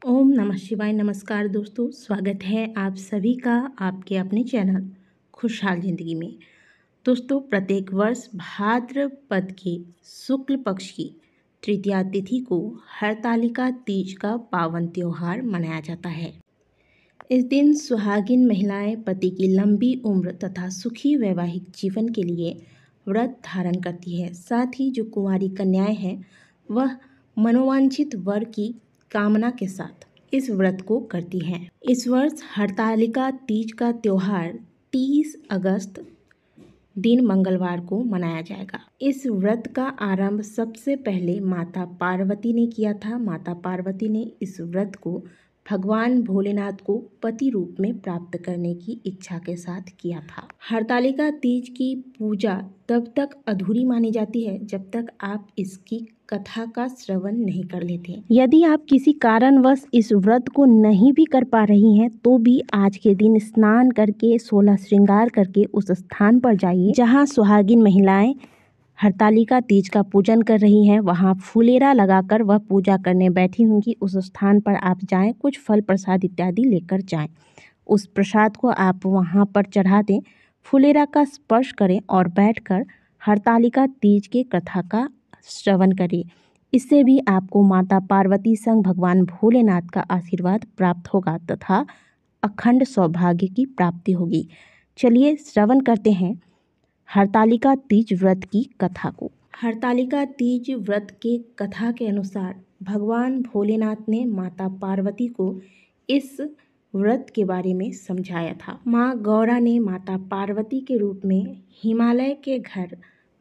ओम नमः शिवाय। नमस्कार दोस्तों, स्वागत है आप सभी का आपके अपने चैनल खुशहाल जिंदगी में। दोस्तों, प्रत्येक वर्ष भाद्रपद के शुक्ल पक्ष की तृतीया तिथि को हरतालिका तीज का पावन त्योहार मनाया जाता है। इस दिन सुहागिन महिलाएं पति की लंबी उम्र तथा सुखी वैवाहिक जीवन के लिए व्रत धारण करती है। साथ ही जो कुंवारी कन्याएं हैं वह मनोवांछित वर की कामना के साथ इस व्रत को करती हैं। इस वर्ष हरतालिका तीज का त्योहार 30 अगस्त दिन मंगलवार को मनाया जाएगा। इस व्रत का आरंभ सबसे पहले माता पार्वती ने किया था। माता पार्वती ने इस व्रत को भगवान भोलेनाथ को पति रूप में प्राप्त करने की इच्छा के साथ किया था। हरतालिका तीज की पूजा तब तक अधूरी मानी जाती है जब तक आप इसकी कथा का श्रवण नहीं कर लेते। यदि आप किसी कारणवश इस व्रत को नहीं भी कर पा रही हैं तो भी आज के दिन स्नान करके 16 श्रृंगार करके उस स्थान पर जाइए जहां सुहागिन महिलाएं हरतालिका तीज का पूजन कर रही हैं। वहां फुलेरा लगाकर वह पूजा करने बैठी होंगी। उस स्थान पर आप जाएं, कुछ फल प्रसाद इत्यादि लेकर जाएं। उस प्रसाद को आप वहां पर चढ़ा दें, फुलेरा का स्पर्श करें और बैठकर हरतालिका तीज के कथा का श्रवण करें। इससे भी आपको माता पार्वती संग भगवान भोलेनाथ का आशीर्वाद प्राप्त होगा तथा अखंड सौभाग्य की प्राप्ति होगी। चलिए श्रवण करते हैं हरतालिका तीज व्रत की कथा को। हरतालिका तीज व्रत के कथा के अनुसार भगवान भोलेनाथ ने माता पार्वती को इस व्रत के बारे में समझाया था। माँ गौरा ने माता पार्वती के रूप में हिमालय के घर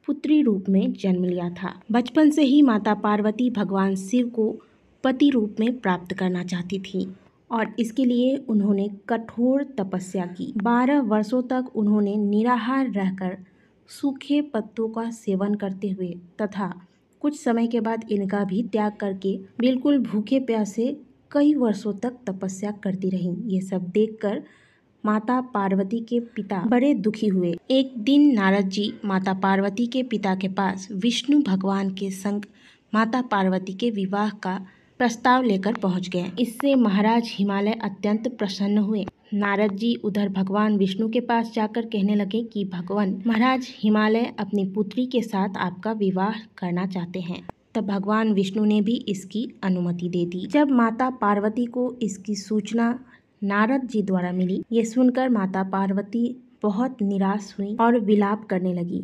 पुत्री रूप में जन्म लिया था। बचपन से ही माता पार्वती भगवान शिव को पति रूप में प्राप्त करना चाहती थी और इसके लिए उन्होंने कठोर तपस्या की। 12 वर्षों तक उन्होंने निराहार रहकर सूखे पत्तों का सेवन करते हुए तथा कुछ समय के बाद इनका भी त्याग करके बिल्कुल भूखे प्यासे कई वर्षों तक तपस्या करती रहीं। ये सब देखकर माता पार्वती के पिता बड़े दुखी हुए। एक दिन नारद जी माता पार्वती के पिता के पास विष्णु भगवान के संग माता पार्वती के विवाह का प्रस्ताव लेकर पहुंच गए। इससे महाराज हिमालय अत्यंत प्रसन्न हुए। नारद जी उधर भगवान विष्णु के पास जाकर कहने लगे कि भगवान महाराज हिमालय अपनी पुत्री के साथ आपका विवाह करना चाहते हैं। तब भगवान विष्णु ने भी इसकी अनुमति दे दी। जब माता पार्वती को इसकी सूचना नारद जी द्वारा मिली, ये सुनकर माता पार्वती बहुत निराश हुई और विलाप करने लगी।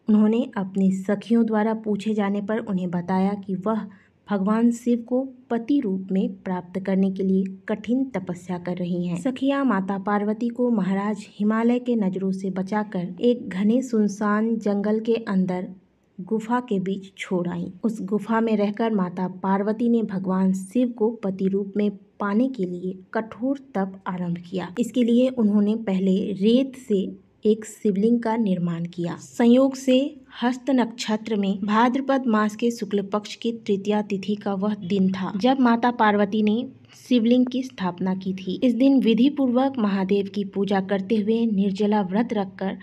उन्होंने अपनी सखियों द्वारा पूछे जाने पर उन्हें बताया कि वह भगवान शिव को पति रूप में प्राप्त करने के लिए कठिन तपस्या कर रही हैं। सखियां माता पार्वती को महाराज हिमालय के नजरों से बचाकर एक घने सुनसान जंगल के अंदर गुफा के बीच छोड़ आईं। उस गुफा में रहकर माता पार्वती ने भगवान शिव को पति रूप में पाने के लिए कठोर तप आरंभ किया। इसके लिए उन्होंने पहले रेत से एक शिवलिंग का निर्माण किया। संयोग से हस्त नक्षत्र में भाद्रपद मास के शुक्ल पक्ष की तृतीया तिथि का वह दिन था जब माता पार्वती ने शिवलिंग की स्थापना की थी। इस दिन विधि पूर्वक महादेव की पूजा करते हुए निर्जला व्रत रखकर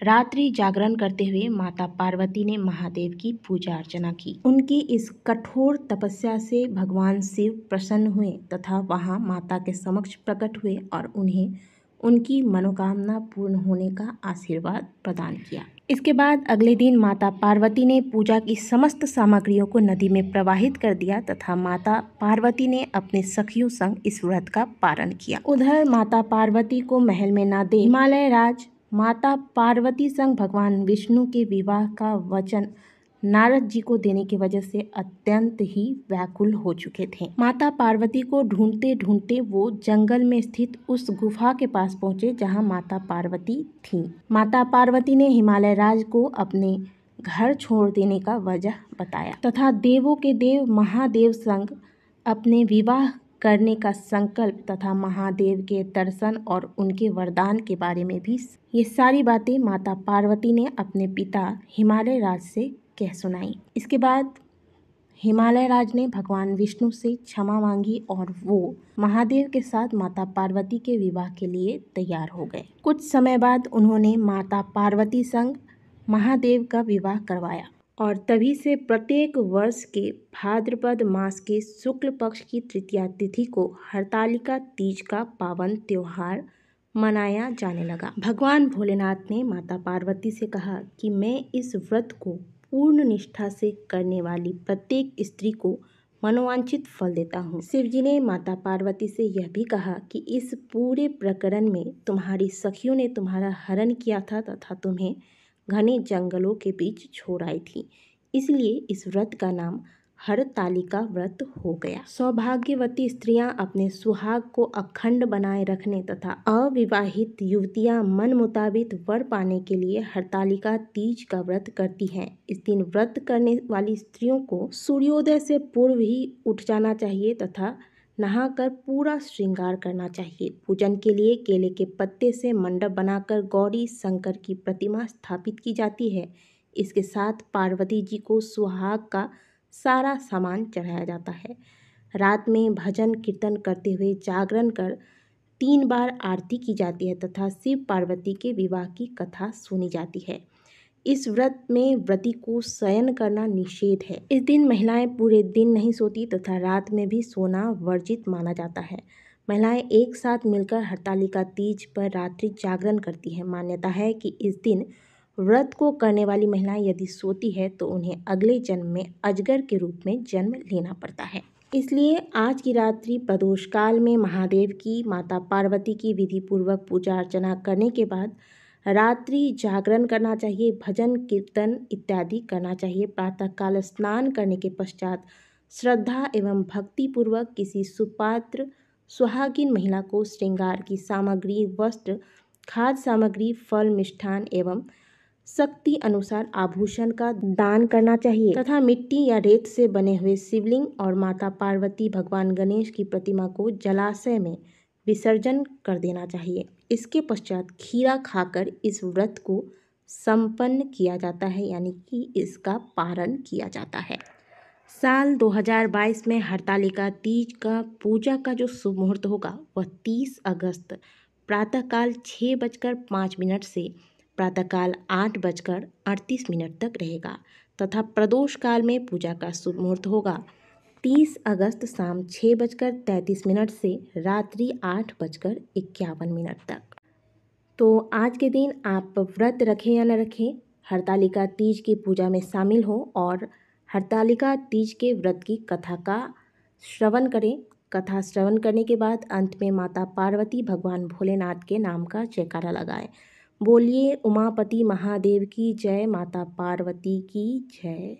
रात्रि जागरण करते हुए माता पार्वती ने महादेव की पूजा अर्चना की। उनकी इस कठोर तपस्या से भगवान शिव प्रसन्न हुए तथा वहां माता के समक्ष प्रकट हुए और उन्हें उनकी मनोकामना पूर्ण होने का आशीर्वाद प्रदान किया। इसके बाद अगले दिन माता पार्वती ने पूजा की समस्त सामग्रियों को नदी में प्रवाहित कर दिया तथा माता पार्वती ने अपने सखियों संग इस व्रत का पारण किया। उधर माता पार्वती को महल में न दे हिमालय राज माता पार्वती संग भगवान विष्णु के विवाह का वचन नारद जी को देने की वजह से अत्यंत ही व्याकुल हो चुके थे। माता पार्वती को ढूंढते ढूंढते वो जंगल में स्थित उस गुफा के पास पहुंचे जहां माता पार्वती थीं। माता पार्वती ने हिमालय राज को अपने घर छोड़ देने का वजह बताया तथा देवों के देव महादेव संग अपने विवाह करने का संकल्प तथा महादेव के दर्शन और उनके वरदान के बारे में भी ये सारी बातें माता पार्वती ने अपने पिता हिमालय राज से कह सुनाई। इसके बाद हिमालय राज ने भगवान विष्णु से क्षमा मांगी और वो महादेव के साथ माता पार्वती के विवाह के लिए तैयार हो गए। कुछ समय बाद उन्होंने माता पार्वती संग महादेव का विवाह करवाया। और तभी से प्रत्येक वर्ष के भाद्रपद मास के शुक्ल पक्ष की तृतीया तिथि को हरतालिका तीज का पावन त्योहार मनाया जाने लगा। भगवान भोलेनाथ ने माता पार्वती से कहा कि मैं इस व्रत को पूर्ण निष्ठा से करने वाली प्रत्येक स्त्री को मनोवांछित फल देता हूँ। शिव जी ने माता पार्वती से यह भी कहा कि इस पूरे प्रकरण में तुम्हारी सखियों ने तुम्हारा हरण किया था तथा तुम्हें घने जंगलों के बीच छोड़ आई थी, इसलिए इस व्रत का नाम हरतालिका व्रत हो गया। सौभाग्यवती स्त्रियां अपने सुहाग को अखंड बनाए रखने तथा अविवाहित युवतियां मन मुताबिक वर पाने के लिए हरतालिका तीज का व्रत करती हैं। इस दिन व्रत करने वाली स्त्रियों को सूर्योदय से पूर्व ही उठ जाना चाहिए तथा नहाकर पूरा श्रृंगार करना चाहिए। पूजन के लिए केले के पत्ते से मंडप बनाकर गौरी शंकर की प्रतिमा स्थापित की जाती है। इसके साथ पार्वती जी को सुहाग का सारा सामान चढ़ाया जाता है। रात में भजन कीर्तन करते हुए जागरण कर 3 बार आरती की जाती है तथा शिव पार्वती के विवाह की कथा सुनी जाती है। इस व्रत में व्रती को शयन करना निषेध है। इस दिन महिलाएं पूरे दिन नहीं सोती तथा रात में भी सोना वर्जित माना जाता है। महिलाएं एक साथ मिलकर हरतालिका तीज पर रात्रि जागरण करती हैं। मान्यता है कि इस दिन व्रत को करने वाली महिलाएं यदि सोती है तो उन्हें अगले जन्म में अजगर के रूप में जन्म लेना पड़ता है। इसलिए आज की रात्रि प्रदोष काल में महादेव की माता पार्वती की विधि पूर्वक पूजा अर्चना करने के बाद रात्रि जागरण करना चाहिए, भजन कीर्तन इत्यादि करना चाहिए। प्रातःकाल स्नान करने के पश्चात श्रद्धा एवं भक्ति पूर्वक किसी सुपात्र सुहागिन महिला को श्रृंगार की सामग्री, वस्त्र, खाद्य सामग्री, फल, मिष्ठान एवं शक्ति अनुसार आभूषण का दान करना चाहिए तथा मिट्टी या रेत से बने हुए शिवलिंग और माता पार्वती, भगवान गणेश की प्रतिमा को जलाशय में विसर्जन कर देना चाहिए। इसके पश्चात खीरा खाकर इस व्रत को संपन्न किया जाता है, यानी कि इसका पारण किया जाता है। साल 2022 में हरतालिका तीज का पूजा का जो शुभ मुहूर्त होगा वह 30 अगस्त प्रातःकाल 6:05 से प्रातःकाल 8:38 तक रहेगा तथा प्रदोष काल में पूजा का शुभ मुहूर्त होगा 30 अगस्त शाम 6:33 से रात्रि 8:51 तक। तो आज के दिन आप व्रत रखें या न रखें, हरतालिका तीज की पूजा में शामिल हो और हरतालिका तीज के व्रत की कथा का श्रवण करें। कथा श्रवण करने के बाद अंत में माता पार्वती, भगवान भोलेनाथ के नाम का जयकारा लगाएं। बोलिए उमापति महादेव की जय, माता पार्वती की जय।